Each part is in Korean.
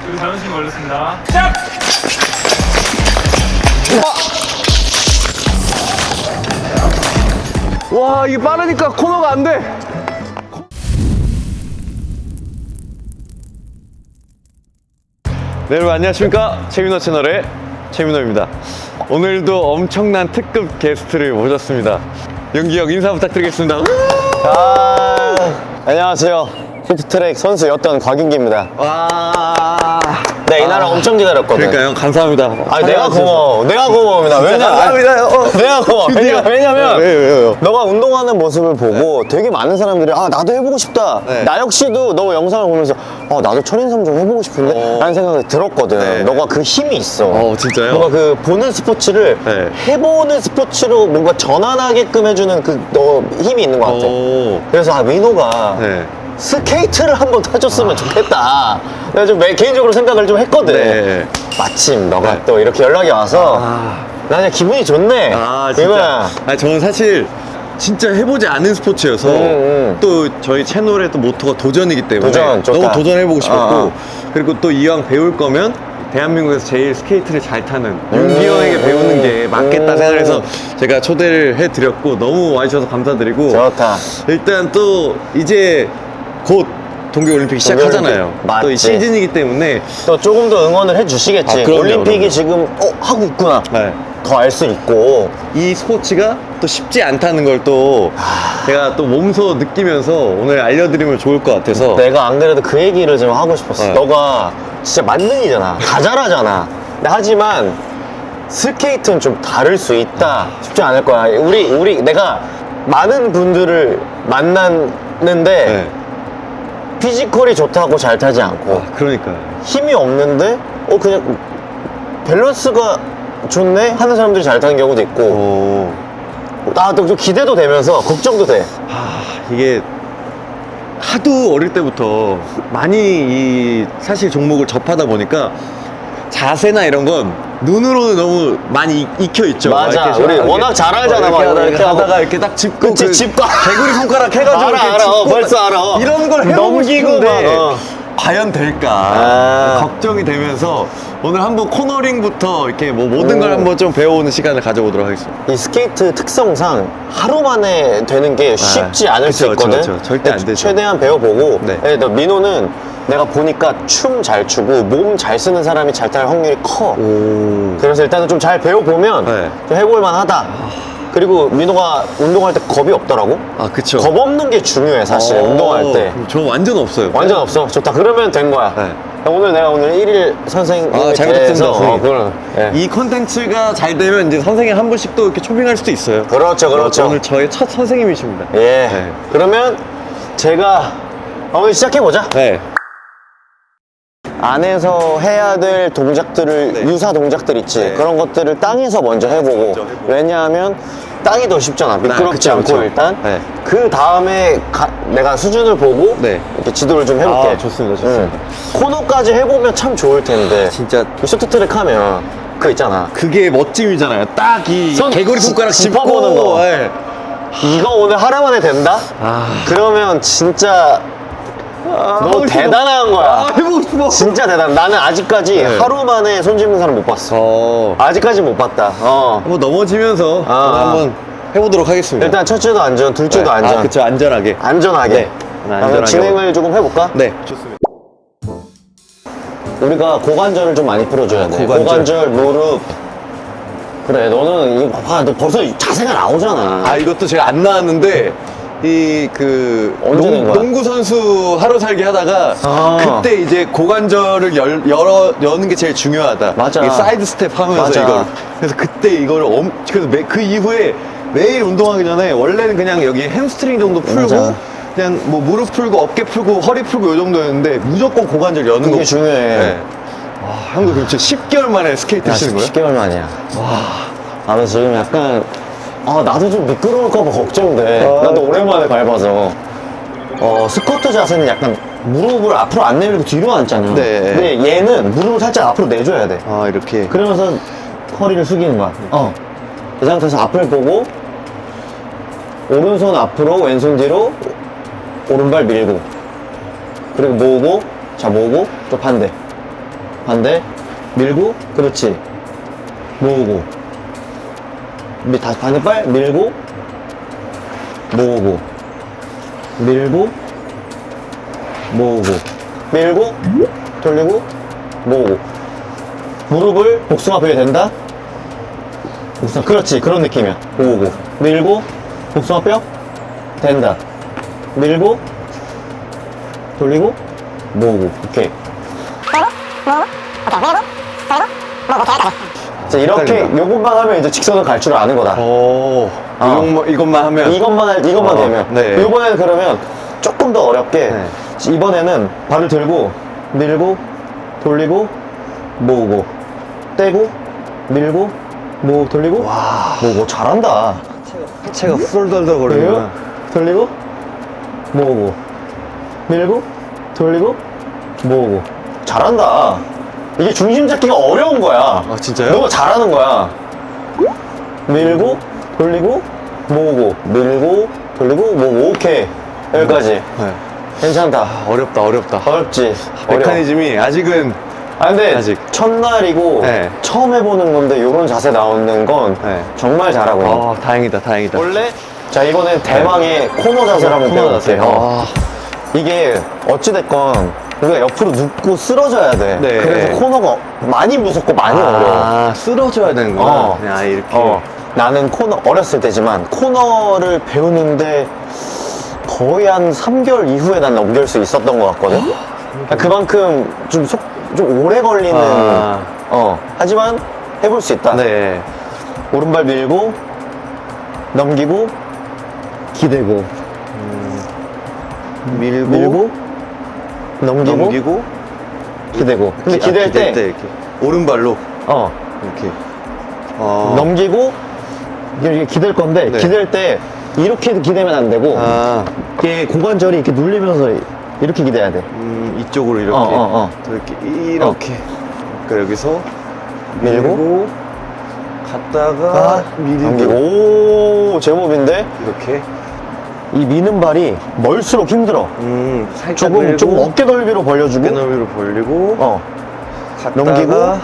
여기 자존심 걸렸습니다. 시작! 와, 이게 빠르니까 코너가 안 돼. 네, 여러분 안녕하십니까. 최민호 채널의 최민호입니다. 오늘도 엄청난 특급 게스트를 모셨습니다. 용기 형 인사 부탁드리겠습니다. 안녕하세요. 쇼트트랙 선수였던 곽윤기입니다. 와. 네, 이날을 엄청 기다렸거든. 그러니까 형 감사합니다. 아니, 내가 고마워. 내가 고마워입니다. 감사합니다. 내가 고마워. 왜냐면 왜요? 너가 운동하는 모습을 보고 되게 많은 사람들이 아, 나도 해보고 싶다. 네. 나 역시도 너 영상을 보면서 나도 천인삼 좀 해보고 싶은데? 라는 생각이 들었거든. 네. 너가 그 힘이 있어. 진짜요? 너가 그 보는 스포츠를 네. 해보는 스포츠로 뭔가 전환하게끔 해주는 그 너 힘이 있는 것 같아. 그래서 민호가 네. 스케이트를 한번 타줬으면 좋겠다. 내가 좀 개인적으로 생각을 좀 했거든. 네. 마침 너가 네. 또 이렇게 연락이 와서 나 그냥 기분이 좋네. 진짜. 이거야. 저는 사실 진짜 해보지 않은 스포츠여서 또 저희 채널의 또 모토가 도전이기 때문에 도전, 좋다. 너무 도전해보고 싶었고 그리고 또 이왕 배울 거면 대한민국에서 제일 스케이트를 잘 타는 윤기 형에게 배우는 게 맞겠다 생각해서 제가 초대를 해드렸고 너무 와주셔서 감사드리고 좋다. 일단 또 이제 곧 동계올림픽이 시작하잖아요. 맞지. 또 이 시즌이기 때문에 또 조금 더 응원을 해주시겠지. 그럼요, 올림픽이 그럼요. 지금 하고 있구나. 네. 더 알 수 있고. 이 스포츠가 또 쉽지 않다는 걸 또 제가 또 몸소 느끼면서 오늘 알려드리면 좋을 것 같아서 내가 안 그래도 그 얘기를 좀 하고 싶었어. 네. 너가 진짜 만능이잖아. 다 잘하잖아. 근데 하지만 스케이트는 좀 다를 수 있다. 쉽지 않을 거야. 내가 많은 분들을 만났는데 네. 피지컬이 좋다고 잘 타지 않고 그러니까요. 힘이 없는데 그냥 밸런스가 좋네 하는 사람들이 잘 타는 경우도 있고 나도 좀 기대도 되면서 걱정도 돼. 이게 하도 어릴 때부터 많이 이 사실 종목을 접하다 보니까 자세나 이런 건 눈으로는 너무 많이 익혀 있죠. 맞아. 이렇게 우리 이렇게 워낙 잘 알잖아. 이렇게, 막 이렇게 하다가 이렇게 딱 짚고 그치, 짚고. 개구리 손가락 해가지고 이렇게 알아. 짚고 벌써 알아. 이런 걸 해보고 넘기고 싶은데 막, 과연 될까 걱정이 되면서 오늘 한번 코너링부터 이렇게 뭐 모든 걸 한번 좀 배워오는 시간을 가져보도록 하겠습니다. 이 스케이트 특성상 하루 만에 되는 게 쉽지 않을 수 그쵸, 있거든. 그쵸. 절대 안 되죠. 최대한 배워보고. 네. 너 민호는 내가 보니까 춤 잘 추고 몸 잘 쓰는 사람이 잘 탈 확률이 커. 그래서 일단은 좀 잘 배워보면 네. 좀 해볼 만하다. 그리고 민호가 운동할 때 겁이 없더라고. 그쵸. 겁 없는 게 중요해 사실 운동할 때. 저 완전 없어요. 완전 없어. 좋다. 그러면 된 거야. 네. 내가 오늘 1일 선생님 잘 부탁드립니다, 선생님. 그럼. 예. 이 컨텐츠가 잘 되면 이제 선생님 한 분씩 또 이렇게 초빙할 수도 있어요. 그렇죠. 오늘 저의 첫 선생님이십니다. 예. 네. 그러면 제가 오늘 시작해보자. 네. 안에서 해야 될 동작들을, 유사 동작들 있지. 네. 그런 것들을 땅에서 먼저 해보고. 왜냐하면 땅이 더 쉽잖아. 미끄럽지 그쵸, 않고 그쵸. 일단. 네. 그 다음에 내가 수준을 보고 네. 이렇게 지도를 좀 해볼게. 좋습니다. 코너까지 해보면 참 좋을 텐데. 진짜 이 쇼트트랙 하면 그거 있잖아. 그게 멋짐이잖아요. 딱 이 개구리 손가락 짚어보는 거. 네. 이거 오늘 하루 만에 된다? 그러면 진짜 너 하고 싶어. 대단한 거야. 해보고 싶어. 진짜 대단. 나는 아직까지 네. 하루 만에 손 짚는 사람 못 봤어. 아직까지 못 봤다. 한번 넘어지면서 오늘 한번 해보도록 하겠습니다. 일단 첫 주도 안전, 둘 주도 안전. 그쵸, 안전하게. 안전하게. 네. 그러면 안전하게 진행을 조금 해볼까? 네, 좋습니다. 우리가 고관절을 좀 많이 풀어줘야 돼. 고관절. 무릎. 그래, 너는 이거 봐봐. 너 벌써 자세가 나오잖아. 이것도 제가 안 나왔는데 언제 된 거야? 농구 선수 하루 살기 하다가 그때 이제 고관절을 여는 게 제일 중요하다. 맞아. 이게 사이드 스텝 하면서 맞아. 이걸. 그래서 그때 이걸 그래서 그 이후에 매일 운동하기 전에 원래는 그냥 여기 햄스트링 정도 풀고 맞아. 그냥 뭐 무릎 풀고 어깨 풀고 허리 풀고 요 정도였는데 무조건 고관절 여는 그게 거 중요해. 네. 형도 그럼 진짜 10개월 만에 스케이트 하시는 거예요? 10개월 만이야. 나 지금 약간 나도 좀 미끄러울까봐 걱정돼. 나도 오랜만에 밟아서. 스쿼트 자세는 약간 무릎을 앞으로 안 내밀고 뒤로 앉잖아. 네. 근데 얘는 무릎을 살짝 앞으로 내줘야 돼. 이렇게. 그러면서 허리를 숙이는 거야. 그 상태에서 앞을 보고 오른손 앞으로 왼손 뒤로 오른발 밀고 그리고 모으고 자 모으고 또 반대 반대. 밀고, 그렇지. 모으고. 다시 반대발, 밀고, 모으고. 밀고, 모으고. 밀고, 돌리고, 모으고. 무릎을 복숭아 벽에 댄다? 복숭아, 그렇지. 그런 느낌이야. 모으고. 밀고, 복숭아 뼈, 댄다. 밀고, 돌리고, 모으고. 오케이. 자, 이렇게 헷갈린다. 요것만 하면 이제 직선을 갈 줄 아는 거다. 오, 이것만 하면. 이것만 되면. 네. 이번에는 그러면 조금 더 어렵게. 네. 이번에는 발을 들고, 밀고, 돌리고, 모으고, 떼고, 밀고, 모으고, 돌리고, 모으고. 잘한다. 하체가 후덜덜덜 그리고 거리구나. 돌리고, 모으고, 밀고, 돌리고, 모으고. 잘한다. 이게 중심 잡기가 어려운 거야. 아, 진짜요? 너가 잘하는 거야. 밀고, 돌리고, 모으고, 밀고, 돌리고, 모으고. 오케이. 여기까지. 네. 괜찮다. 어렵다. 어렵지. 어려워. 메커니즘이 아직은. 아, 근데 아직. 첫날이고 네. 처음 해보는 건데 이런 자세 나오는 건 네. 정말 잘하고 있네. 다행이다. 원래 자 이번엔 대망의 코너 자세를 한번 코너 배워볼게요. 자세. 아. 이게 어찌됐건 우리가 옆으로 눕고 쓰러져야 돼. 네. 그래서 코너가 많이 무섭고 많이 어려워. 쓰러져야 되는구나. 그냥 아예 이렇게. 나는 코너 어렸을 때지만 코너를 배우는데 거의 한 3개월 이후에 난 넘길 수 있었던 것 같거든. 그만큼 좀 오래 걸리는. 하지만 해볼 수 있다. 네. 오른발 밀고 넘기고 기대고 밀고 넘기고 기대고. 근데 기댈 때 이렇게. 오른발로. 이렇게. 넘기고 이렇게 기댈 건데 네. 기댈 때 이렇게 기대면 안 되고 이게 고관절이 이렇게 눌리면서 이렇게 기대야 돼. 이쪽으로 이렇게. 이렇게. 그러니까 여기서 밀고 갔다가 넘기고. 오, 제법인데? 이렇게. 이 미는 발이 멀수록 힘들어. 살짝 조금 어깨 넓이로 벌려주고. 어깨 넓이로 벌리고. 갔다가 넘기고.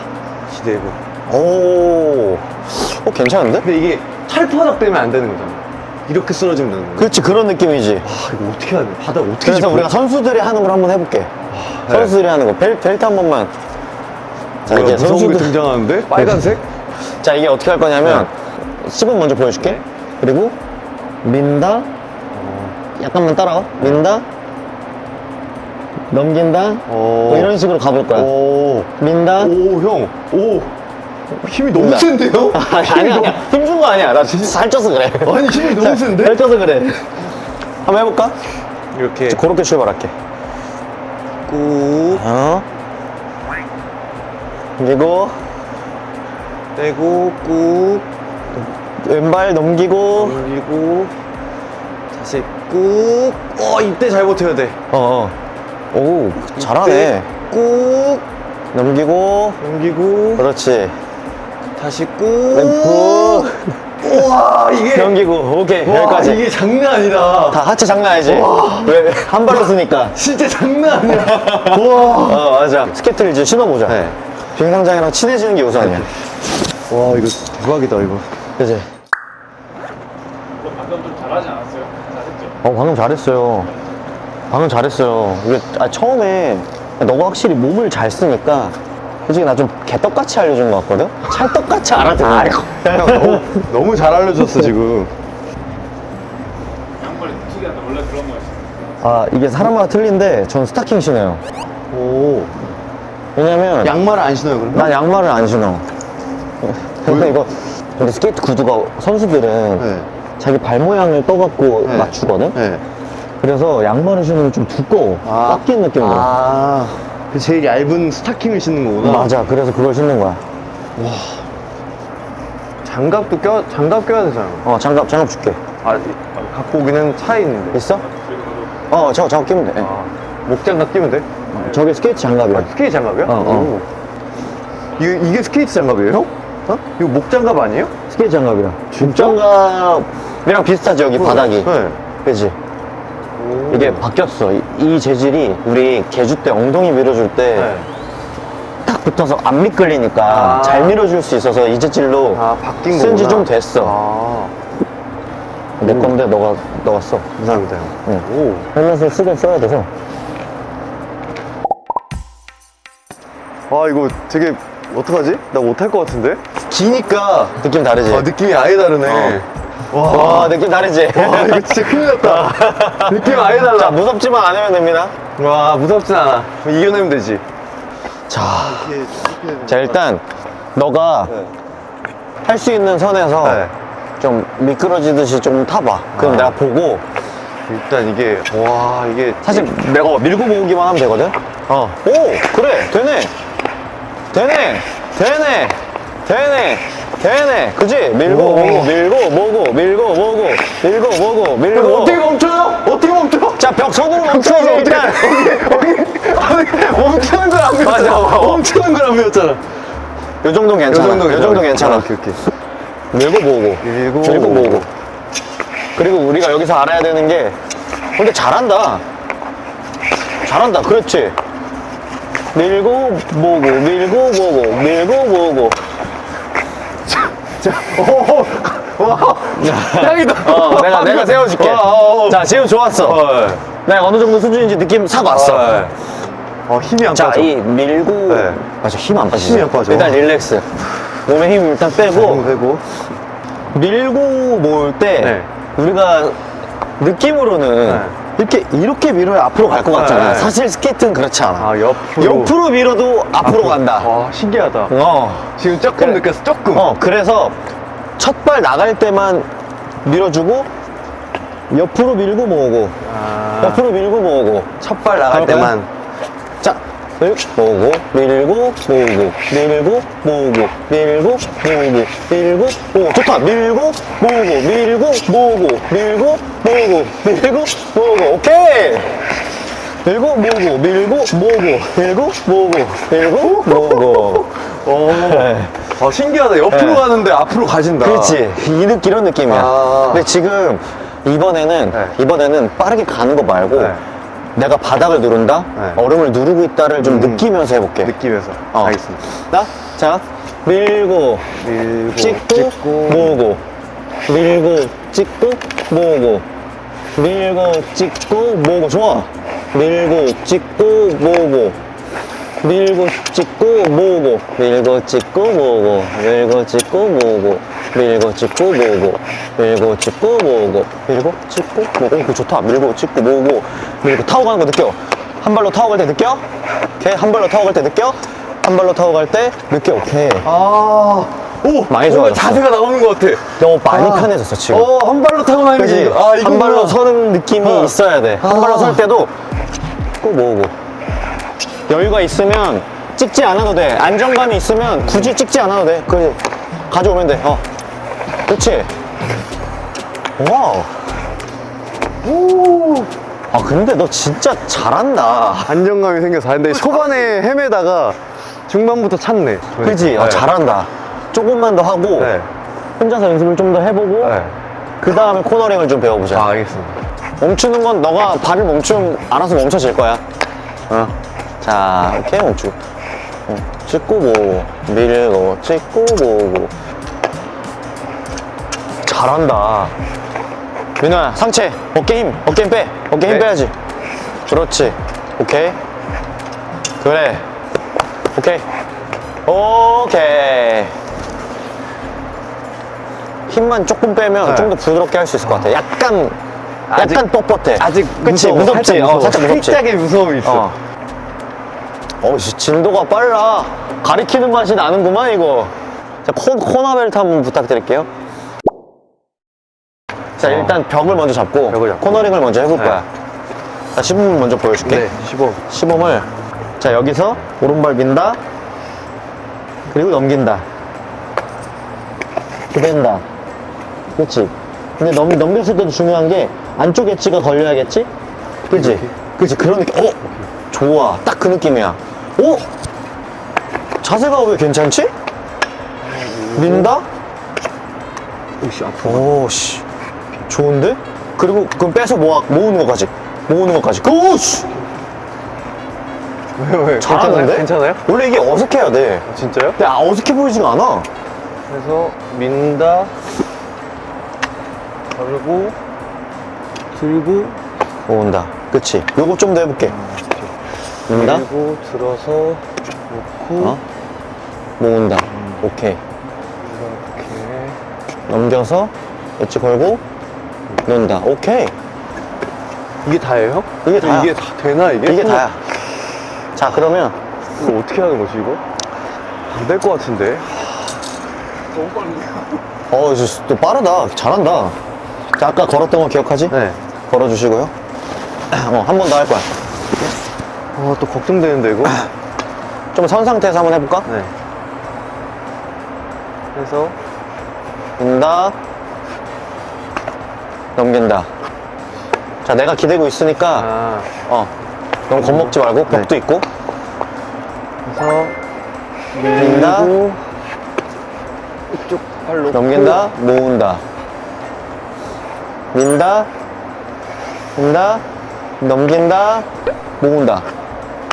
기대고. 오, 괜찮은데? 근데 이게 찰토하닥 되면 안 되는 거잖아. 이렇게 쓰러지면 되는 거야. 그렇지, 그런 느낌이지. 이거 어떻게 해야 돼? 바닥 어떻게 그래서 짚어? 우리가 선수들이 하는 걸 한번 해볼게. 네. 선수들이 하는 거. 벨트 한 번만. 자, 뭐야, 이게 무서운 게 선수들. 등장하는데? 빨간색? 자, 이게 어떻게 할 거냐면, 10분 먼저 보여줄게. 네. 그리고, 민다. 약간만 따라와. 민다. 넘긴다. 뭐 이런 식으로 가볼 거야. 민다. 형. 힘이 너무 민다. 센데요? 아니야. 힘준 거 아니야. 나 진짜 살쪄서 그래. 아니, 힘이 너무 센데? 살쪄서 그래. 한번 해볼까? 이렇게. 그렇게 출발할게. 꾹. 그리고, 떼고, 꾹. 왼발 넘기고, 올리고. 다시 꾹. 이때 잘 버텨야 돼. 오, 잘하네. 꾹. 넘기고, 넘기고. 그렇지. 다시 꾹. lem프. 우와, 이게. 넘기고, 오케이. 와, 여기까지. 이게 장난 아니다. 다 하체 장난 아니지? 왜? 한 발로 쓰니까. 진짜 장난 아니야. 우와. 맞아. 스케이트를 이제 신어보자. 네. 비행상장이랑 친해지는 게 우선이야. 와, 이거 대박이다, 이거. 그치? 방금 좀 잘하지 않았어요? 잘했죠? 방금 잘했어요. 방금 잘했어요. 이게, 처음에, 너가 확실히 몸을 잘 쓰니까, 솔직히 나 좀 개떡같이 알려준 것 같거든? 찰떡같이 알아듣는 거. 너무 잘 알려줬어, 지금. 양발이 특이하다. 원래 그런 거였어요. 이게 사람마다 틀린데, 전 스타킹 신어요. 오. 왜냐면, 양말을 안 신어요, 그러면? 난 양말을 안 신어. 근데 스케이트 구두가, 선수들은 네. 자기 발 모양을 떠갖고 네. 맞추거든? 네. 그래서 양말을 신으면 좀 두꺼워. 꽉 낀 느낌으로. 그 제일 얇은 스타킹을 신는 거구나. 맞아. 그래서 그걸 신는 거야. 장갑 껴야 되잖아. 장갑 줄게. 갖고 오기는 차에 있는데. 있어? 저거 끼면 돼. 목장갑 끼면 돼? 저게 스케이트 장갑이야. 스케이트 장갑이야? 어. 이게 스케이트 장갑이에요, 형? 이거 목장갑 아니에요? 스케이트 장갑이야. 목장갑이랑 비슷하지, 여기 바닥이. 네. 그치? 이게 바뀌었어. 이 재질이 우리 개주 때 엉덩이 밀어줄 때 딱 붙어서 안 미끌리니까 잘 밀어줄 수 있어서 이 재질로 바뀐 쓴 지 거구나. 좀 됐어. 내 건데 너가 써. 감사합니다. 형. 응. 헬멧을 쓰긴 써야 돼서. 아, 이거 되게, 어떡하지? 나 못할 것 같은데? 기니까 느낌 다르지? 느낌이 아예 다르네. 와, 느낌 다르지? 와, 이거 진짜 큰일 났다. 느낌 아예 달라. 자, 무섭지만 않으면 됩니다. 와, 무섭진 않아. 이겨내면 되지. 자, 일단 너가 할 수 있는 선에서 네. 좀 미끄러지듯이 좀 타봐. 그럼 내가 보고 일단 이게, 와, 이게. 사실 내가 밀고 모으기만 하면 되거든? 오, 그래, 되네. 그지? 밀고 오. 모으고, 밀고 모으고, 밀고 모으고, 밀고 모으고, 밀고. 어떻게 멈춰요? 어떻게 멈춰? 자, 벽 손으로 멈춰야지, 일단. 멈추는 걸 안 배웠잖아. 맞아. 멈추는 걸 안 배웠잖아. 요 정도 괜찮아. 요 정도 괜찮아. 오케이. 밀고 모으고, 밀고 모으고. 그리고 우리가 여기서 알아야 되는 게, 근데 잘한다. 그렇지. 밀고 모으고, 밀고 모으고, 밀고 모으고. 와, 짱이다. 내가 세워줄게. 자, 지금 좋았어. 내가 어느 정도 수준인지 느낌 싹 왔어. 힘이 안 자, 빠져. 이 밀고. 네. 맞아, 힘 안 빠지지. 힘이 안 빠져. 일단 릴렉스. 몸에 힘 일단 빼고. 되고. 밀고 모을 때 네. 우리가 느낌으로는 이렇게 밀어야 앞으로 갈 것 같잖아. 네. 사실 스케이트는 그렇지 않아. 옆으로. 밀어도 앞으로 간다. 와, 신기하다. 지금 조금 그래. 느꼈어, 조금. 그래서 첫 발 나갈 때만 밀어주고 옆으로 밀고 모으고 옆으로 밀고 모으고 첫 발 나갈 가볼까요? 때만. 자, 모으고 밀고 모으고 밀고 모으고 밀고 모으고 밀고 모으고. 좋다. 밀고 모으고 밀고 모으고 밀고 모으고 밀고 모으고. 오케이. 밀고 모으고 밀고 모으고 밀고 모으고 밀고 모으고. 신기하다. 옆으로 네. 가는데 앞으로 가진다. 그렇지. 이런 느낌이야. 근데 지금 이번에는 빠르게 가는 거 말고 네. 내가 바닥을 누른다? 네. 얼음을 누르고 있다를 좀 느끼면서 해볼게. 느낌에서. 알겠습니다. 자, 밀고, 찍고, 모으고. 밀고, 찍고, 모으고. 밀고, 찍고, 모으고. 좋아. 밀고, 찍고, 모으고. 밀고, 찍고, 모으고. 밀고, 찍고, 모으고. 밀고, 찍고, 모으고. 밀고, 찍고, 모으고. 밀고, 찍고, 모으고. 밀고, 찍고, 모으고. 그거 좋다. 밀고, 찍고, 모으고. 밀고, 타고 가는 거 느껴. 한 발로 타고 갈 때 느껴? 오케이. 한 발로 타고 갈 때 느껴? 한 발로 타고 갈 때 느껴. 오케이. 오! 많이 뭔가 좋아졌어. 자세가 나오는 것 같아. 너 많이 편해졌어, 지금. 한 발로 타고 나는 그지? 게. 이거구나. 한 발로 서는 느낌이 있어야 돼. 한 발로 설 때도 꼭 모으고. 여유가 있으면 찍지 않아도 돼. 안정감이 있으면 굳이 찍지 않아도 돼. 가져오면 돼. 그렇지. 와우. 근데 너 진짜 잘한다. 안정감이 생겨서. 근데 초반에 헤매다가 중반부터 찼네. 그지? 잘한다. 조금만 더 하고 네. 혼자서 연습을 좀 더 해보고 네. 그 다음에 코너링을 좀 배워보자. 알겠습니다. 멈추는 건 너가 발을 멈추면 알아서 멈춰질 거야. 자, 오케이, 멈추고. 찍고 모으고, 밀고, 찍고 모으고. 잘한다. 민호야, 상체, 어깨 힘 빼. 어깨 힘 네. 빼야지. 그렇지. 오케이. 그래. 오케이. 힘만 조금 빼면 네. 좀 더 부드럽게 할 수 있을 것 같아. 약간 뻣뻣해. 아직 그치, 무서워. 무섭지? 살짝 무섭지? 살짝의 무서움이 있어. 진도가 빨라. 가리키는 맛이 나는구만, 이거. 자, 코너 벨트 한번 부탁드릴게요. 자, 일단 벽을 먼저 잡고, 벽을 잡고. 코너링을 먼저 해볼 거야. 자, 시범을 먼저 보여줄게. 네, 시범. 시범을, 자, 여기서 오른발 민다. 그리고 넘긴다. 기댄다. 그렇지. 근데 넘겼을 때도 중요한 게, 안쪽 엣지가 걸려야겠지? 그치? 그치, 그런 느낌. 좋아. 딱 그 느낌이야. 자세가 왜 괜찮지? 민다? 오씨, 아파. 오씨. 좋은데? 그리고 그럼 빼서 모으는 것까지. 오씨. 왜? 잘하는데? 괜찮아요? 원래 이게 어색해야 돼. 진짜요? 근데 어색해 보이지가 않아. 그래서 민다, 바르고, 들고, 모은다. 그치. 요거 좀 더 해볼게. 민다, 들고, 들어서, 놓고, 어? 모은다. 오케이. 이렇게. 넘겨서 엣지 걸고 놓는다. 오케이. 이게 다예요, 형? 이게 다야. 이게 다 되나, 이게? 이게 다야. 자, 그러면 이거 어떻게 하는 거지, 이거? 안 될 것 같은데. 너무 빠른데요? 이제 또 빠르다. 잘한다. 자, 아까 걸었던 거 기억하지? 네. 걸어주시고요. 한 번 더 할 거야. 또 걱정되는데, 이거? 좀 선 상태에서 한번 해볼까? 네. 해서, 민다, 넘긴다. 자, 내가 기대고 있으니까 너무 겁먹지 말고 벽도 있고 해서, 민다, 밀고, 이쪽 팔 놓고, 넘긴다, 모은다. 민다, 민다, 넘긴다, 모은다.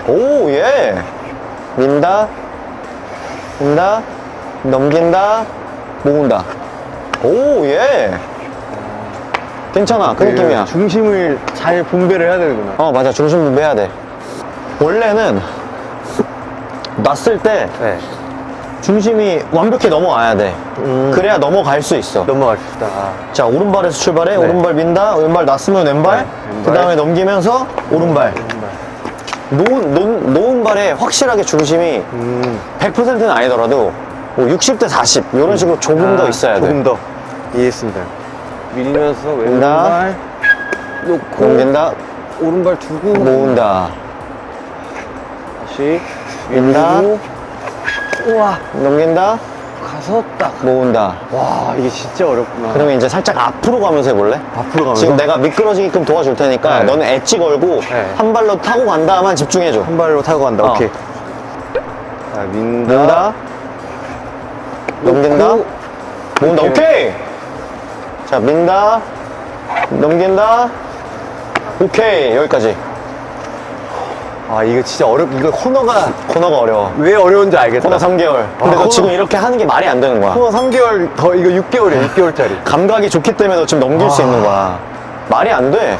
오, 예. 민다, 민다, 넘긴다, 모은다. 오, 예. 괜찮아. 그 느낌이야. 중심을 잘 분배를 해야 되는구나. 맞아. 중심 분배해야 돼. 원래는 놨을 때 네. 중심이 완벽히 넘어와야 돼. 그래야 넘어갈 수 있어. 넘어갈 수 있다. 자, 오른발에서 출발해. 네. 오른발 민다. 왼발 놨으면 왼발. 네, 왼발. 그 다음에 넘기면서 오른발. 놓은 발에 확실하게 중심이 100%는 아니더라도 60대 40 이런 식으로 조금 더 있어야 돼. 조금 더. 이해했습니다. 밀면서 민다. 왼발 놓고 넘긴다. 오른발 두고 모은다. 다시 민다. 밀고 우와 넘긴다. 가서 딱. 모은다. 와 이게 진짜 어렵구나. 그러면 이제 살짝 앞으로 가면서 해볼래? 앞으로 가면서 지금 내가 미끄러지게끔 도와줄 테니까 네. 너는 엣지 걸고 네. 한 발로 타고 간다만 집중해줘. 한 발로 타고 간다. 어. 오케이. 자 민다. 모은다. 넘긴다. 놓고. 모은다. 이렇게. 오케이. 자, 민다. 넘긴다. 오케이. 여기까지. 아 이거 진짜 이거 코너가 코너가 어려워. 왜 어려운지 알겠다. 코너 3개월. 근데 너 코너- 지금 이렇게 하는 게 말이 안 되는 거야. 코너 3개월 더 이거 6개월이야 6개월짜리. 감각이 좋기 때문에 너 지금 넘길 수 있는 거야. 말이 안 돼.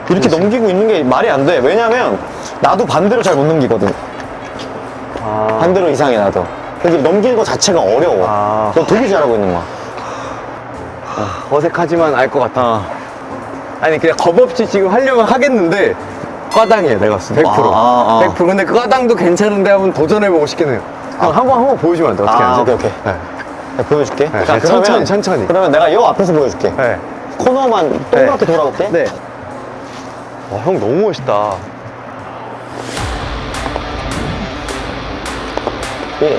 이렇게 넘기고 있는 게 말이 안 돼. 왜냐면 나도 반대로 잘 못 넘기거든. 반대로 이상해 나도. 근데 넘기는 거 자체가 어려워. 아. 너 되게 잘하고 있는 거야. 어색하지만 알 것 같아. 아니 그냥 겁없이 지금 하려면 하겠는데 과당이에요 내가 봤을 때 100%. 아. 100%. 근데 그 과당도 괜찮은데 한번 도전해보고 싶긴 해요. 형 한번 보여주면 안 돼? 어떻게 하는지? 오케이. 네. 내가 보여줄게. 네, 자, 네, 그러면, 천천히. 그러면 내가 요 앞에서 보여줄게. 네. 코너만 동그랗게 돌아볼게. 네. 와, 형 너무 멋있다. 예.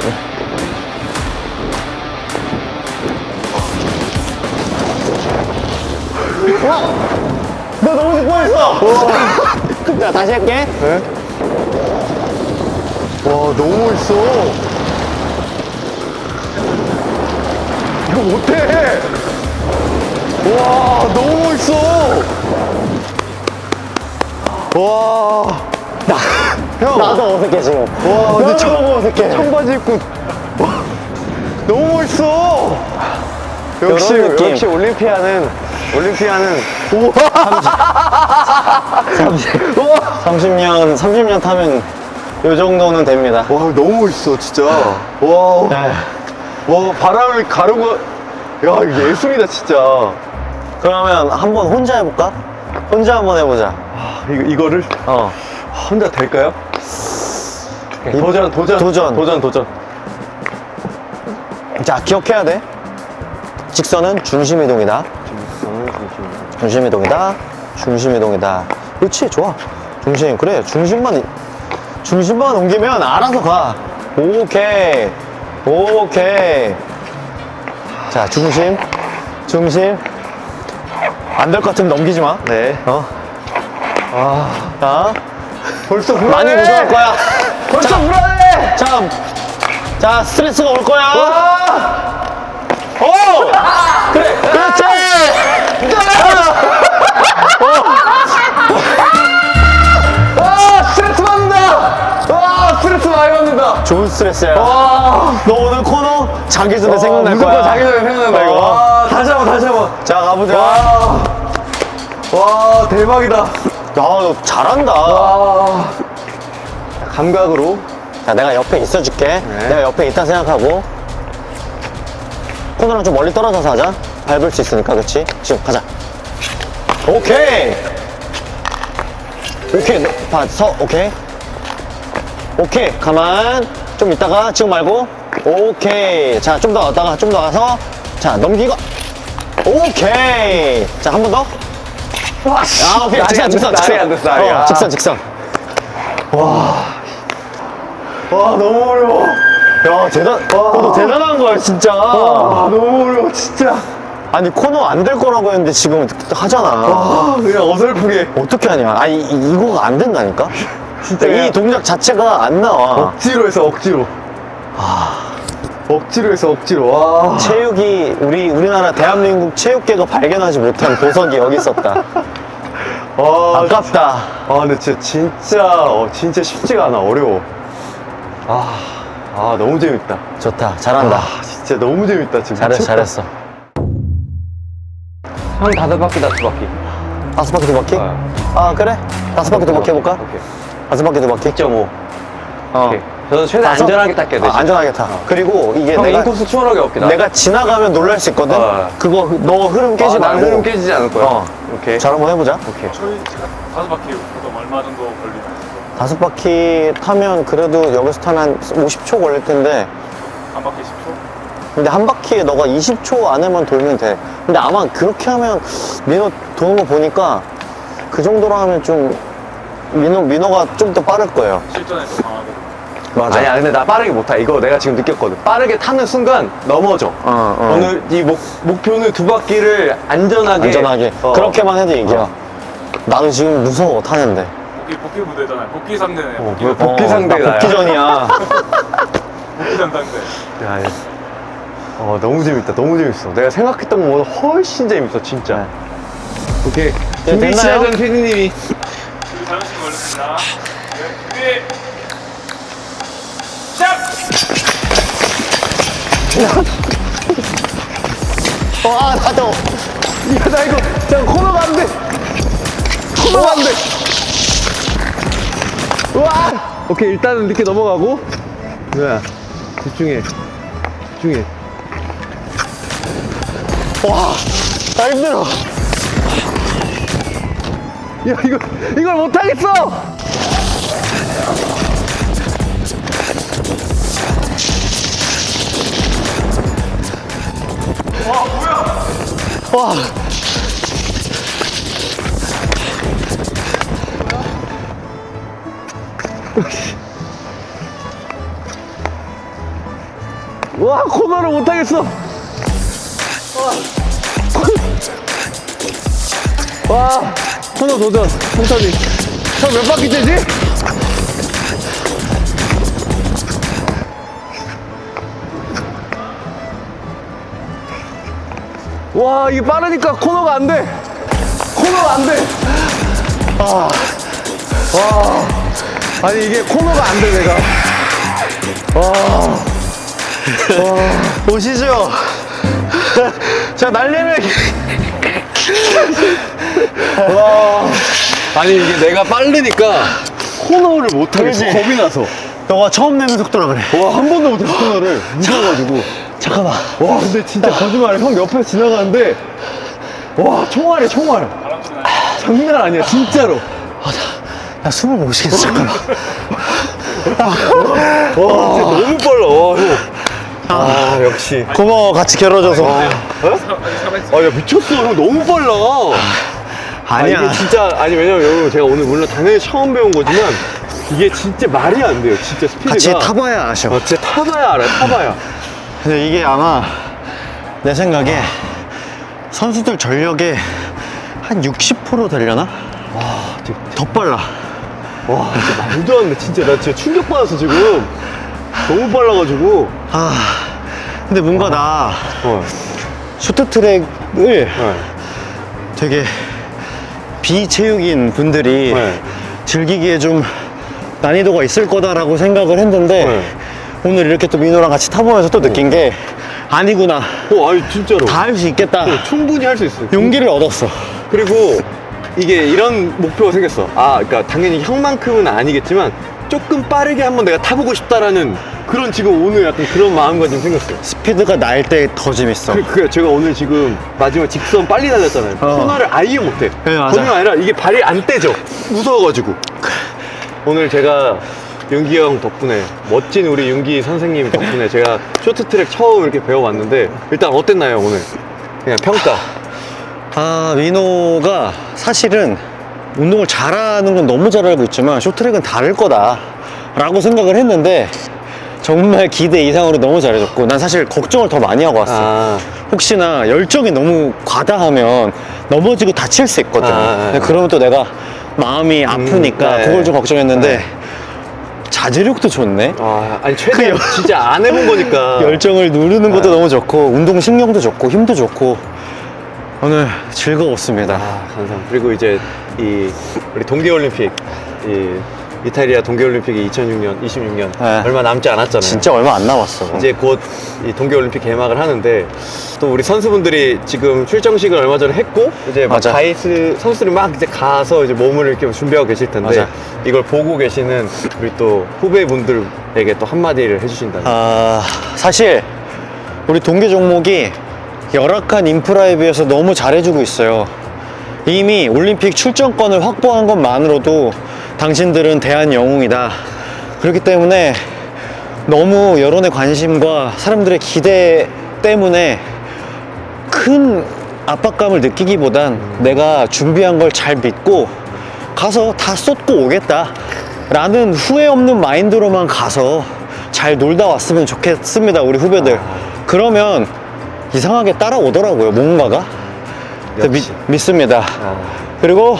너 너무 뻔했어. 자, 다시 할게. 네? 와, 너무 멋있어. 이거 못해. 와, 너무 멋있어. 와. 형. 나도 어색해, 지금. 와, 근데 너무 어색해. 청바지 입고. 와, 너무 멋있어. 역시, 이런 느낌. 역시 올림피아는 30년 타면 요 정도는 됩니다. 와, 너무 멋있어, 진짜. 와. 와, 바람을 가르고. 야, 이거 예술이다, 진짜. 그러면 한번 혼자 해볼까? 혼자 한번 해보자. 이거를 혼자 될까요? 도전. 자, 기억해야 돼. 직선은 중심 이동이다. 중심 이동이다. 그렇지, 좋아. 그래. 중심만 옮기면 알아서 가. 오케이. 자, 중심. 안 될 것 같으면 넘기지 마. 네. 자, 벌써 불안해. 많이 무서울 거야. 벌써 자, 불안해. 자, 스트레스가 올 거야. 그래, 그렇지. 스트레스 받는다. 좋은 스트레스야. 와, 너 오늘 코너 자기 전에 생각날 무조건 거야. 자기 전에 생각난다, 이거. 어. 와, 다시 한 번, 다시 한 번. 자, 가보자. 와, 대박이다. 야, 너 잘한다. 와. 감각으로. 자, 내가 옆에 있어줄게. 네. 내가 옆에 있다 생각하고. 코너랑 좀 멀리 떨어져서 하자. 밟을 수 있으니까, 그치? 지금 가자. 오케이! 오케이, 서, 오케이. 오케이, 가만. 좀 있다가, 지금 말고. 오케이. 자, 좀 더 왔다가, 좀 더 와서. 자, 넘기고. 오케이. 자, 한 번 더. 와, 아, 오케이. 직선, 직선, 날이 안 됐어, 날이. 직선, 직선. 와, 너무 어려워. 야, 너 대단한 거야, 진짜. 너무 어려워, 진짜. 아니, 코너 안 될 거라고 했는데 지금 하잖아. 그냥 어설프게. 어떻게 하냐? 아니, 이거가 안 된다니까? 진짜 이 그냥 동작 자체가 안 나와. 억지로 해서 억지로. 억지로 해서 억지로. 와. 체육이, 우리나라 대한민국 체육계가 발견하지 못한 보석이 여기 있었다. 와, 아깝다. 근데 진짜 쉽지가 않아. 어려워. 너무 재밌다. 좋다. 잘한다. 진짜 너무 재밌다, 지금. 잘했어, 미쳤다. 잘했어. 형 5바퀴, 5바퀴. 5바퀴, 2바퀴? 아, 그래? 5바퀴, 2바퀴 해볼까? 오케이. 5바퀴, 2바퀴? 2.5. 어. 오케이. 저도 최대한 다섯? 안전하게 탈게요, 대신. 안전하게 타. 그리고 이게 형 내가, 인코스 추월하게 없기다. 내가 지나가면 놀랄 수 있거든? 그거, 너 흐름 깨지 난 말고. 흐름 깨지지 않을 거야. 어. 오케이. 잘 한번 해보자. 오케이. 저희 지금 5바퀴 보통 얼마 정도 걸리나요? 5바퀴 타면 그래도 여기서 타면 한 50초 걸릴 텐데, 한 바퀴 10초? 근데 한 바퀴에 너가 20초 안에만 돌면 돼. 근데 아마 그렇게 하면 민호 도는 거 보니까 그 정도로 하면 좀 민호가 좀 더 빠를 거예요. 실전에서 강하고. 맞아. 아니야, 근데 나 빠르게 못 타. 이거 내가 지금 느꼈거든. 빠르게 타는 순간 넘어져. 오늘 이 목표는 2바퀴를 안전하게. 안전하게. 그렇게만 해도 이겨. 나도 지금 무서워, 타는데. 복귀 무대잖아요. 복귀 상대네. 뭐 복귀 상대가 나 복귀전이야. 복귀전 상대. 야, 너무 재밌다. 너무 재밌어. 내가 생각했던 것보다 훨씬 재밌어, 진짜. 오케이. 준비 됐나요? 시작은 피디님이. 준비 40분 걸렸습니다. 네, 준비. 시작! 와, 나도. 야, 나 이거, 코너가 안 돼. 코너가 안 돼. 우와! 오케이, 일단은 이렇게 넘어가고. 뭐야, 집중해. 집중해. 와, 나 힘들어. 야, 이걸 못하겠어! 와. 와, 코너를 못하겠어! 와, 코너 도전, 천천히. 형 몇 바퀴째지? 와, 이게 빠르니까 코너가 안 돼. 코너가 안 돼. 와, 아니 이게 코너가 안 돼, 내가. 보시죠. 자, 날려면. 아니 이게 내가 빠르니까 코너를 못하겠어. 그러지? 겁이 나서. 너가 처음 내는 속도라 그래. 와, 한 번도 못했어, 코너를. 무서워가지고. 잠깐만. 와, 근데 진짜 거짓말해. 형 옆에 지나가는데, 와, 총알이야, 총알. 바람소리 나요. 장난 아니야, 진짜로. 나 숨을 못 쉬겠어, 잠깐만. 와, 진짜 너무 빨라, 와, 형. 역시. 고마워, 같이 겨뤄줘서. 야, 미쳤어. 형 너무 빨라. 아니야. 이게 진짜, 왜냐면 여러분, 제가 오늘 물론 당연히 처음 배운 거지만, 이게 진짜 말이 안 돼요, 진짜 스피드가. 같이 타봐야 아셔. 진짜 타봐야 알아요, 타봐야. 근데 이게 아마 내 생각에 선수들 전력의 한 60% 되려나? 더 빨라. 와, 진짜 말도 안 돼. 진짜 나 진짜 충격받았어, 지금. 너무 빨라가지고. 근데 뭔가 나 어. 쇼트트랙을 되게 비체육인 분들이 네. 즐기기에 좀 난이도가 있을 거다라고 생각을 했는데 오늘 이렇게 또 민호랑 같이 타보면서 또 느낀 게 아니구나. 아니 진짜로. 다 할 수 있겠다. 충분히 할 수 있어. 용기를 얻었어. 그리고 이게 이런 목표가 생겼어. 그러니까 당연히 형만큼은 아니겠지만 조금 빠르게 한번 내가 타보고 싶다라는 그런 지금 오늘 약간 그런 마음가짐 생겼어요. 스피드가 날 때 더 재밌어. 그래 제가 오늘 지금 마지막 직선 빨리 달렸잖아요. 코너를 아예 못해. 네, 맞아. 거기가 아니라 이게 발이 안 떼져. 무서워가지고. 오늘 제가 윤기 형 덕분에 멋진 우리 윤기 선생님 덕분에 제가 쇼트트랙 처음 이렇게 배워봤는데 일단 어땠나요 오늘? 그냥 평가. 민호가 사실은 운동을 잘하는 건 너무 잘 알고 있지만 쇼트트랙은 다를 거다 라고 생각을 했는데 정말 기대 이상으로 너무 잘해줬고 난 사실 걱정을 더 많이 하고 왔어. 혹시나 열정이 너무 과다하면 넘어지고 다칠 수 있거든. 근데 그러면 또 내가 마음이 아프니까 네. 그걸 좀 걱정했는데 자제력도 좋네. 아니 최대한 진짜 안 해본 거니까. 열정을 누르는 것도 너무 좋고 운동 신경도 좋고 힘도 좋고 오늘 즐거웠습니다. 감사합니다. 그리고 이제 우리 동계올림픽 이탈리아 동계올림픽이 26년 네. 얼마 남지 않았잖아요. 진짜 얼마 안 남았어. 이제 곧 이 동계올림픽 개막을 하는데 또 우리 선수분들이 지금 출정식을 얼마 전에 했고 이제 막 맞아. 선수들이 막 이제 가서 이제 몸을 이렇게 준비하고 계실 텐데 맞아. 이걸 보고 계시는 우리 또 후배분들에게 또 한마디를 해주신다면. 사실 우리 동계 종목이 열악한 인프라에 비해서 너무 잘해주고 있어요. 이미 올림픽 출전권을 확보한 것만으로도 당신들은 대한 영웅이다. 그렇기 때문에 너무 여론의 관심과 사람들의 기대 때문에 큰 압박감을 느끼기보단 내가 준비한 걸 잘 믿고 가서 다 쏟고 오겠다 라는 후회 없는 마인드로만 가서 잘 놀다 왔으면 좋겠습니다, 우리 후배들. 그러면 이상하게 따라오더라고요, 뭔가가. 역시. 믿습니다. 그리고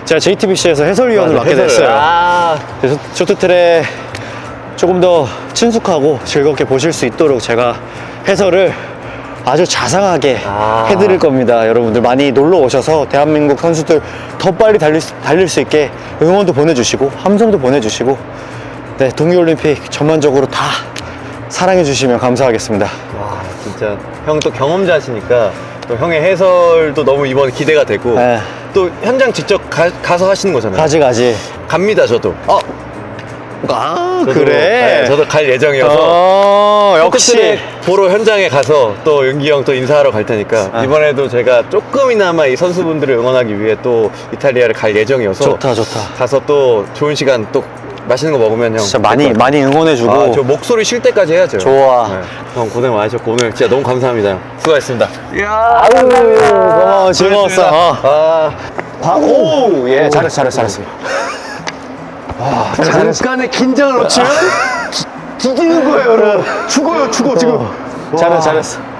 제가 JTBC에서 해설위원을 맡게 됐어요. 그래서 쇼트트랙 조금 더 친숙하고 즐겁게 보실 수 있도록 제가 해설을 아주 자상하게 해드릴 겁니다. 여러분들 많이 놀러 오셔서 대한민국 선수들 더 빨리 달릴 수 있게 응원도 보내주시고 함성도 보내주시고 네, 동계올림픽 전반적으로 다 사랑해 주시면 감사하겠습니다. 와 진짜 형 또 경험자시니까 또 형의 해설도 너무 이번 기대가 되고 네. 또 현장 직접 가서 하시는 거잖아요. 가지 갑니다 저도. 저도, 그래. 네, 저도 갈 예정이어서 역시 쇼트트랙 보러 현장에 가서 또 윤기 형 또 인사하러 갈 테니까 이번에도 제가 조금이나마 이 선수분들을 응원하기 위해 또 이탈리아를 갈 예정이어서 좋다. 가서 또 좋은 시간 또 맛있는 거 먹으면 형 진짜 많이 응원해주고. 저 목소리 쉴 때까지 해야죠. 좋아. 네. 형 고생 많으셨고 오늘 진짜 너무 감사합니다. 수고하셨습니다. 고마워, 즐거웠어. 예, 잘했어. 잠깐의 긴장을 놓치면 뒤지는 거예요, 여러분. 죽어요, 지금. 잘했어.